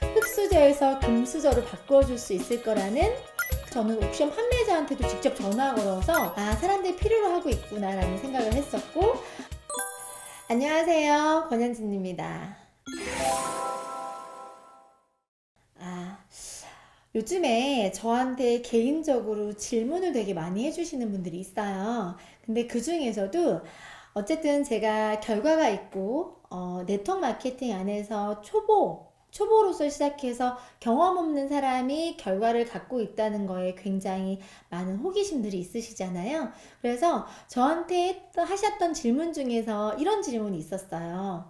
흑수저에서 금수저로 바꿔줄 수 있을 거라는, 저는 옥션 판매자한테도 직접 전화 걸어서 사람들이 필요로 하고 있구나 라는 생각을 했었고. 안녕하세요, 권현진입니다. 요즘에 저한테 개인적으로 질문을 되게 많이 해주시는 분들이 있어요. 근데 그 중에서도 어쨌든 제가 결과가 있고, 네트워크 마케팅 안에서 초보로서 시작해서 경험 없는 사람이 결과를 갖고 있다는 거에 굉장히 많은 호기심들이 있으시잖아요. 그래서 저한테 하셨던 질문 중에서 이런 질문이 있었어요.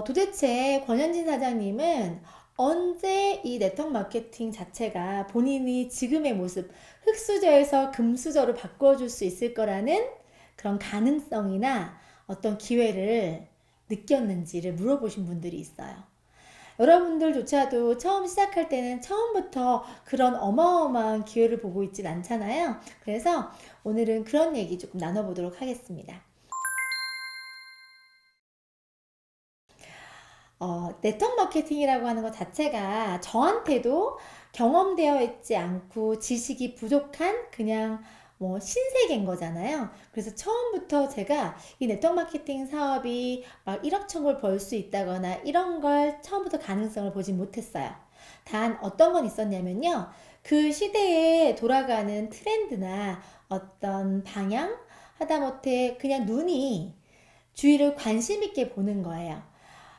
도대체 권현진 사장님은 언제 이 네트워크 마케팅 자체가 본인이 지금의 모습, 흑수저에서 금수저로 바꿔줄 수 있을 거라는 그런 가능성이나 어떤 기회를 느꼈는지를 물어보신 분들이 있어요. 여러분들조차도 처음 시작할 때는 처음부터 그런 어마어마한 기회를 보고 있진 않잖아요. 그래서 오늘은 그런 얘기 조금 나눠보도록 하겠습니다. 네트워크 마케팅이라고 하는 것 자체가 저한테도 경험되어 있지 않고 지식이 부족한 그냥 뭐 신세계인 거잖아요. 그래서 처음부터 제가 이 네트워크 마케팅 사업이 막 1억 천불 벌 수 있다거나 이런 걸 처음부터 가능성을 보지 못했어요. 단 어떤 건 있었냐면요. 그 시대에 돌아가는 트렌드나 어떤 방향, 하다못해 그냥 눈이 주위를 관심 있게 보는 거예요.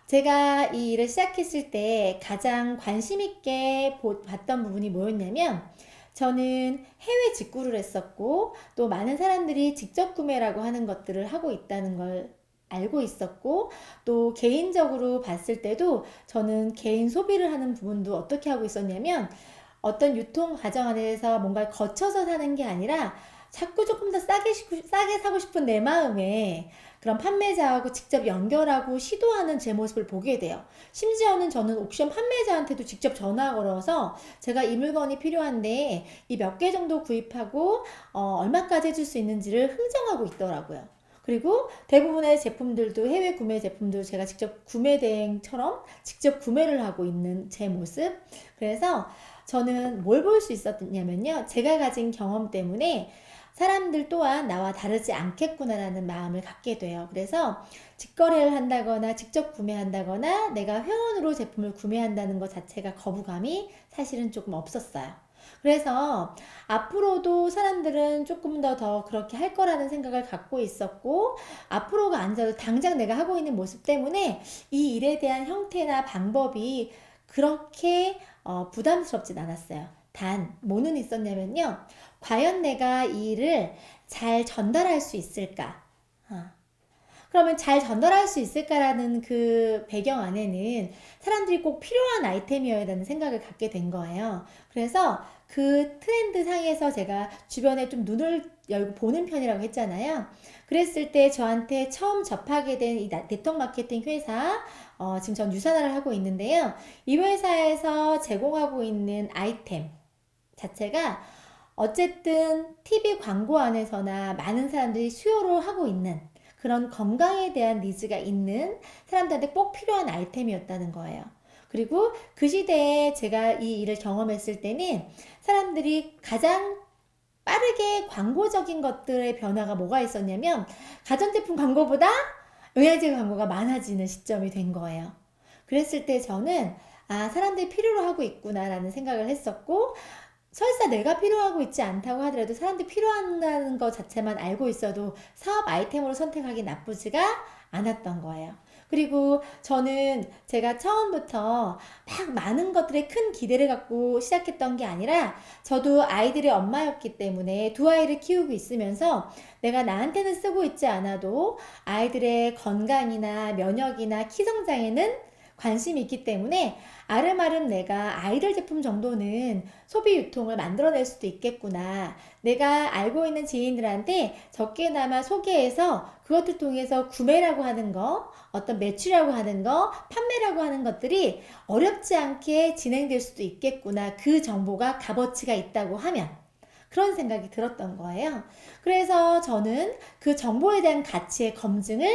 제가 이 일을 시작했을 때 가장 관심 있게 봤던 부분이 뭐였냐면, 저는 해외 직구를 했었고 또 많은 사람들이 직접 구매라고 하는 것들을 하고 있다는 걸 알고 있었고, 또 개인적으로 봤을 때도 저는 개인 소비를 하는 부분도 어떻게 하고 있었냐면, 어떤 유통 과정 안에서 뭔가를 거쳐서 사는 게 아니라 자꾸 조금 더 싸게 사고 싶은 내 마음에 그런 판매자하고 직접 연결하고 시도하는 제 모습을 보게 돼요. 심지어는 저는 옥션 판매자한테도 직접 전화 걸어서 제가 이 물건이 필요한데 이 몇 개 정도 구입하고 얼마까지 해줄 수 있는지를 흥정하고 있더라고요. 그리고 대부분의 제품들도, 해외 구매 제품도 제가 직접 구매 대행처럼 직접 구매를 하고 있는 제 모습. 그래서 저는 뭘 볼 수 있었냐면요, 제가 가진 경험 때문에 사람들 또한 나와 다르지 않겠구나라는 마음을 갖게 돼요. 그래서 직거래를 한다거나 직접 구매한다거나 내가 회원으로 제품을 구매한다는 것 자체가 거부감이 사실은 조금 없었어요. 그래서 앞으로도 사람들은 조금 더 그렇게 할 거라는 생각을 갖고 있었고, 앞으로가 아니더라도 당장 내가 하고 있는 모습 때문에 이 일에 대한 형태나 방법이 그렇게 부담스럽진 않았어요. 단 뭐는 있었냐면요, 과연 내가 이 일을 잘 전달할 수 있을까? 어. 그러면 잘 전달할 수 있을까라는 그 배경 안에는 사람들이 꼭 필요한 아이템이어야 되는 생각을 갖게 된 거예요. 그래서 그 트렌드 상에서 제가 주변에 좀 눈을 열고 보는 편이라고 했잖아요. 그랬을 때 저한테 처음 접하게 된 이 네트워크 마케팅 회사, 지금 전 유산화를 하고 있는데요. 이 회사에서 제공하고 있는 아이템 자체가 어쨌든 TV 광고 안에서나 많은 사람들이 수요를 하고 있는 그런 건강에 대한 니즈가 있는 사람들한테 꼭 필요한 아이템이었다는 거예요. 그리고 그 시대에 제가 이 일을 경험했을 때는 사람들이 가장 빠르게 광고적인 것들의 변화가 뭐가 있었냐면, 가전제품 광고보다 영양제 광고가 많아지는 시점이 된 거예요. 그랬을 때 저는 사람들이 필요로 하고 있구나라는 생각을 했었고, 설사 내가 필요하고 있지 않다고 하더라도 사람들이 필요하다는 것 자체만 알고 있어도 사업 아이템으로 선택하기 나쁘지가 않았던 거예요. 그리고 저는 제가 처음부터 막 많은 것들에 큰 기대를 갖고 시작했던 게 아니라, 저도 아이들의 엄마였기 때문에 두 아이를 키우고 있으면서 내가 나한테는 쓰고 있지 않아도 아이들의 건강이나 면역이나 키 성장에는 관심이 있기 때문에 아름아름 내가 아이들 제품 정도는 소비 유통을 만들어낼 수도 있겠구나. 내가 알고 있는 지인들한테 적게나마 소개해서 그것들 통해서 구매라고 하는 거, 어떤 매출이라고 하는 거, 판매라고 하는 것들이 어렵지 않게 진행될 수도 있겠구나. 그 정보가 값어치가 있다고 하면. 그런 생각이 들었던 거예요. 그래서 저는 그 정보에 대한 가치의 검증을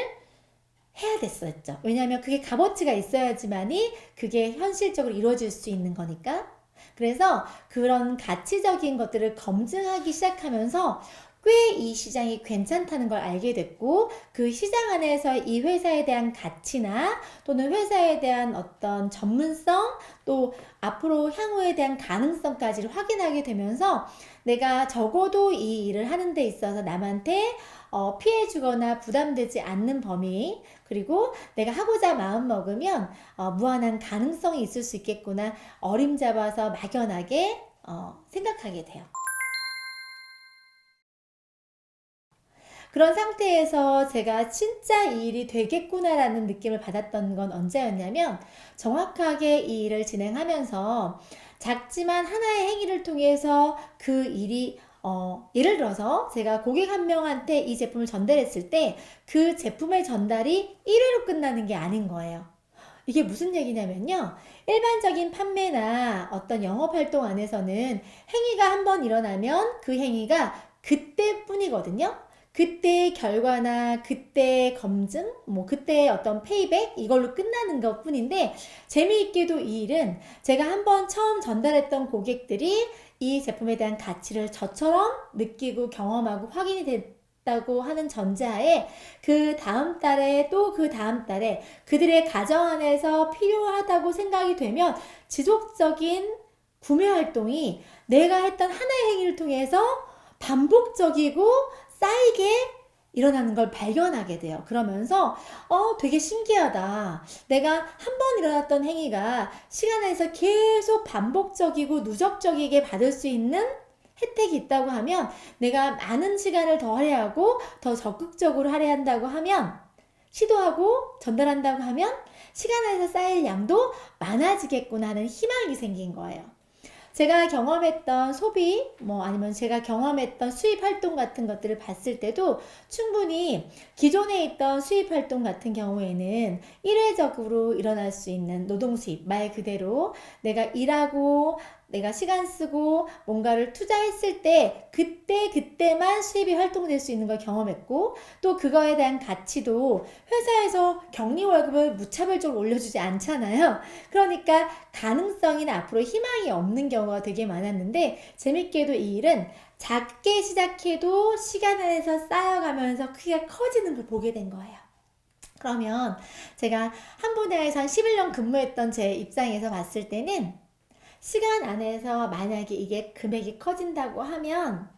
해야 됐었죠. 왜냐하면 그게 값어치가 있어야지만이 그게 현실적으로 이루어질 수 있는 거니까. 그래서 그런 가치적인 것들을 검증하기 시작하면서 꽤 이 시장이 괜찮다는 걸 알게 됐고, 그 시장 안에서 이 회사에 대한 가치나 또는 회사에 대한 어떤 전문성, 또 앞으로 향후에 대한 가능성까지를 확인하게 되면서 내가 적어도 이 일을 하는 데 있어서 남한테 피해 주거나 부담되지 않는 범위, 그리고 내가 하고자 마음 먹으면 무한한 가능성이 있을 수 있겠구나, 어림잡아서 막연하게 생각하게 돼요. 그런 상태에서 제가 진짜 이 일이 되겠구나라는 느낌을 받았던 건 언제였냐면, 정확하게 이 일을 진행하면서 작지만 하나의 행위를 통해서 그 일이 예를 들어서 제가 고객 한 명한테 이 제품을 전달했을 때 그 제품의 전달이 1회로 끝나는 게 아닌 거예요. 이게 무슨 얘기냐면요. 일반적인 판매나 어떤 영업 활동 안에서는 행위가 한 번 일어나면 그 행위가 그때뿐이거든요. 그때의 결과나 그때의 검증, 뭐 그때의 어떤 페이백, 이걸로 끝나는 것 뿐인데, 재미있게도 이 일은 제가 한번 처음 전달했던 고객들이 이 제품에 대한 가치를 저처럼 느끼고 경험하고 확인이 됐다고 하는 전제하에 그 다음 달에 또 그 다음 달에 그들의 가정 안에서 필요하다고 생각이 되면 지속적인 구매 활동이 내가 했던 하나의 행위를 통해서 반복적이고 쌓이게 일어나는 걸 발견하게 돼요. 그러면서 되게 신기하다. 내가 한 번 일어났던 행위가 시간에서 계속 반복적이고 누적적이게 받을 수 있는 혜택이 있다고 하면, 내가 많은 시간을 더 할애하고 더 적극적으로 할애한다고 하면, 시도하고 전달한다고 하면 시간 안에서 쌓일 양도 많아지겠구나 하는 희망이 생긴 거예요. 제가 경험했던 소비, 아니면 제가 경험했던 수입 활동 같은 것들을 봤을 때도 충분히 기존에 있던 수입 활동 같은 경우에는 일회적으로 일어날 수 있는 노동 수입, 말 그대로 내가 일하고 내가 시간 쓰고 뭔가를 투자했을 때 그때만 수입이 활동될 수 있는 걸 경험했고, 또 그거에 대한 가치도 회사에서 격리 월급을 무차별적으로 올려주지 않잖아요. 그러니까 가능성이나 앞으로 희망이 없는 경우가 되게 많았는데, 재밌게도 이 일은 작게 시작해도 시간 안에서 쌓여가면서 크기가 커지는 걸 보게 된 거예요. 그러면 제가 한 분야에서 한 11년 근무했던 제 입장에서 봤을 때는, 시간 안에서 만약에 이게 금액이 커진다고 하면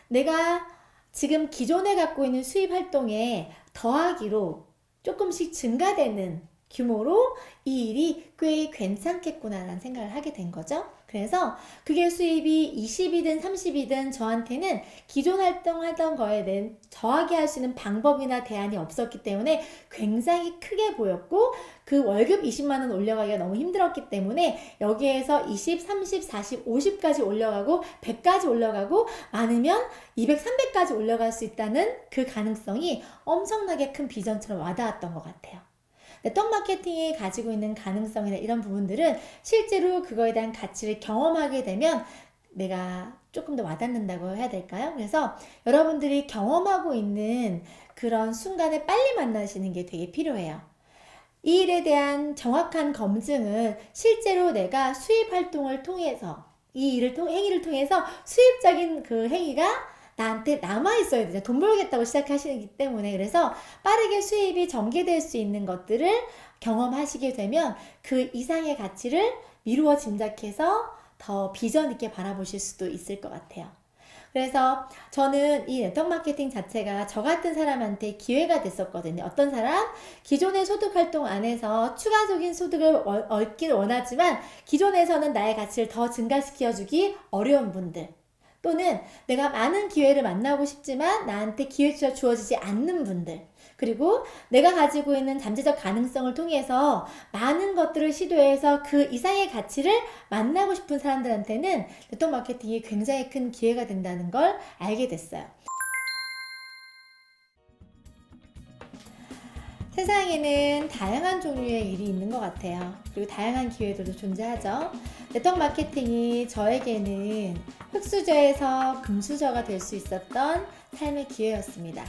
내가 지금 기존에 갖고 있는 수입 활동에 더하기로 조금씩 증가되는 규모로 이 일이 꽤 괜찮겠구나라는 생각을 하게 된 거죠. 그래서 그게 수입이 20이든 30이든 저한테는 기존 활동하던 거에 대한 더하기 할 수 있는 방법이나 대안이 없었기 때문에 굉장히 크게 보였고, 그 월급 20만 원 올려가기가 너무 힘들었기 때문에 여기에서 20, 30, 40, 50까지 올려가고 100까지 올려가고 많으면 200, 300까지 올려갈 수 있다는 그 가능성이 엄청나게 큰 비전처럼 와닿았던 것 같아요. 네트워크 마케팅이 가지고 있는 가능성이나 이런 부분들은 실제로 그거에 대한 가치를 경험하게 되면 내가 조금 더 와닿는다고 해야 될까요? 그래서 여러분들이 경험하고 있는 그런 순간에 빨리 만나시는 게 되게 필요해요. 이 일에 대한 정확한 검증은 실제로 내가 수입 활동을 통해서, 이 행위를 통해서 수입적인 그 행위가 나한테 남아있어야 되죠. 돈 벌겠다고 시작하시기 때문에. 그래서 빠르게 수입이 전개될 수 있는 것들을 경험하시게 되면 그 이상의 가치를 미루어 짐작해서 더 비전 있게 바라보실 수도 있을 것 같아요. 그래서 저는 이 네트워크 마케팅 자체가 저 같은 사람한테 기회가 됐었거든요. 어떤 사람? 기존의 소득 활동 안에서 추가적인 소득을 얻기를 원하지만 기존에서는 나의 가치를 더 증가시켜주기 어려운 분들, 또는 내가 많은 기회를 만나고 싶지만 나한테 기회가 주어지지 않는 분들, 그리고 내가 가지고 있는 잠재적 가능성을 통해서 많은 것들을 시도해서 그 이상의 가치를 만나고 싶은 사람들한테는 네트워크 마케팅이 굉장히 큰 기회가 된다는 걸 알게 됐어요. 세상에는 다양한 종류의 일이 있는 것 같아요. 그리고 다양한 기회들도 존재하죠. 네트워크 마케팅이 저에게는 흙수저에서 금수저가 될 수 있었던 삶의 기회였습니다.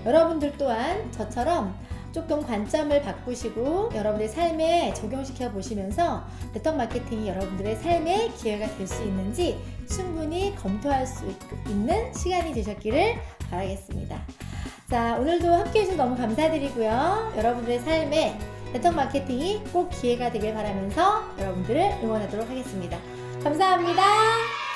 여러분들 또한 저처럼 조금 관점을 바꾸시고 여러분들의 삶에 적용시켜 보시면서 네트워크 마케팅이 여러분들의 삶에 기회가 될 수 있는지 충분히 검토할 수 있는 시간이 되셨기를 바라겠습니다. 자, 오늘도 함께 해주셔서 너무 감사드리고요. 여러분들의 삶에 네트워크 마케팅이 꼭 기회가 되길 바라면서 여러분들을 응원하도록 하겠습니다. 감사합니다.